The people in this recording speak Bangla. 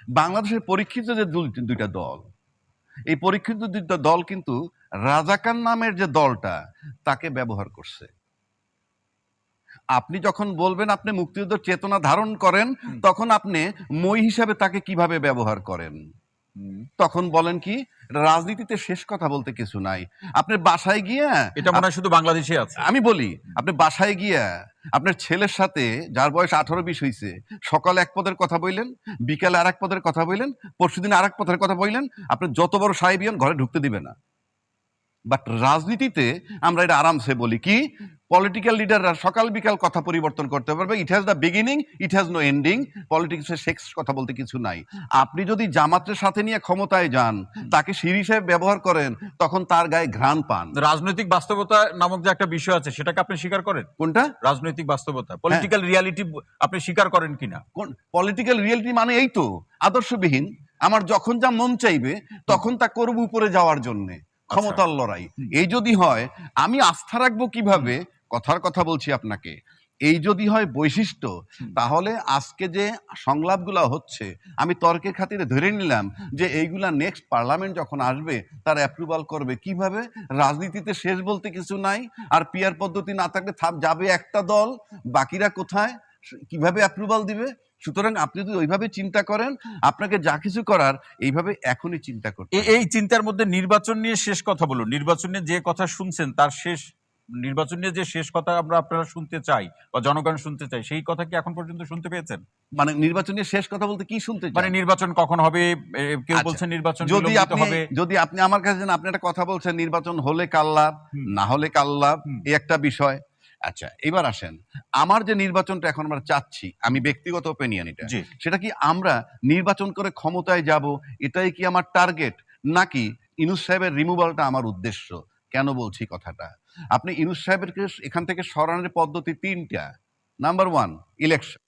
বাংলাদেশের পরীক্ষিত যে দুইটা দল, এই পরীক্ষিত দুইটা দল কিন্তু রাজাকার নামের যে দলটা তাকে ব্যবহার করছে। আপনি যখন বলবেন আপনি মুক্তিযুদ্ধের চেতনা ধারণ করেন, তখন আপনি মই হিসাবে তাকে কিভাবে ব্যবহার করেন? তখন বলেন কি রাজনীতিতে শেষ কথা বলতে কিছু নাই। আপনি বাসায় গিয়া, এটা মনে হয় শুধু বাংলাদেশে আছে। আমি বলি, আপনি বাসায় গিয়া আপনার ছেলের সাথে যার বয়স 18-20 হয়েছে, সকালে এক পদের কথা বললেন, বিকালে আর এক পদের কথা বললেন, পরশুদিন আর এক পদের কথা বললেন, আপনি যত বড় সাহেবিয়ান ঘরে ঢুকতে দিবে না। বাট রাজনীতিতে আমরা এটা আরামসে বলি কি, পলিটিক্যাল লিডাররা সকাল বিকাল কথা পরিবর্তন করতে পারবে। It has the beginning, it has no ending. পলিটিক্সে শেষ কথা বলতে কিছু নাই। আপনি যদি জামাতের সাথে নিয়ে ক্ষমতায় যান, তাকে সিঁড়ি হিসেবে ব্যবহার করেন, তখন তার গায়ে ঘ্রাণ পান। রাজনৈতিক বাস্তবতা নামক যে একটা বিষয় আছে, সেটাকে আপনি স্বীকার করেন? কোনটা? রাজনৈতিক বাস্তবতা, পলিটিক্যাল রিয়ালিটি আপনি স্বীকার করেন কিনা? কোন পলিটিক্যাল রিয়েলিটি? মানে এই তো আদর্শবিহীন। আমার যখন যা মন চাইবে তখন তা করব উপরে যাওয়ার জন্য, ক্ষমতার লড়াই। এই যদি হয়, আমি আস্থা রাখবো কিভাবে? কথার কথা বলছি আপনাকে, এই যদি হয় বৈশিষ্ট্য, তাহলে আজকে যে সংলাপগুলা হচ্ছে, আমি তর্কের খাতিরে ধরে নিলাম যে এইগুলা নেক্সট পার্লামেন্ট যখন আসবে তার অ্যাপ্রুভাল করবে। কিভাবে? রাজনীতিতে শেষ বলতে কিছু নাই। আর পিয়ার পদ্ধতি না থাকলে যাবে একটা দল, বাকিরা কোথায়, কিভাবে অ্যাপ্রুভাল দিবে? সুতরাং আপনি যদি ওইভাবে চিন্তা করেন, আপনাকে যা কিছু করার এইভাবে এখনই চিন্তা করতে। এই চিন্তার মধ্যে নির্বাচন নিয়ে শেষ কথা বলুন। নির্বাচন নিয়ে যে কথা শুনছেন, তার শেষ, নির্বাচন নিয়ে যে শেষ কথা আপনারা শুনতে চাই বা জনগণ শুনতে চাই, সেই কথা কি এখন পর্যন্ত শুনতে পেয়েছেন? মানে নির্বাচনের শেষ কথা বলতে কি শুনতে চান? মানে নির্বাচন কখন হবে? কেউ বলছেন নির্বাচন যদি আপনি আমার কাছে আপনি একটা কথা বলছেন, নির্বাচন হলে কাল লাভ, না হলে কাল লাভ, এই একটা বিষয়। আচ্ছা, এবার আসেন, আমার যে নির্বাচনটা এখন আমরা চাচ্ছি, আমি ব্যক্তিগত ওপিনিয়ন এটা, সেটা কি আমরা নির্বাচন করে ক্ষমতায় যাব, এটাই কি আমার টার্গেট, নাকি ইউনূস সাহেবের রিমুভালটা আমার উদ্দেশ্য? কেন বলছি কথাটা? আপনি ইউনূস সাহেবের এখান থেকে সরানোর পদ্ধতি তিনটা। Number 1, election.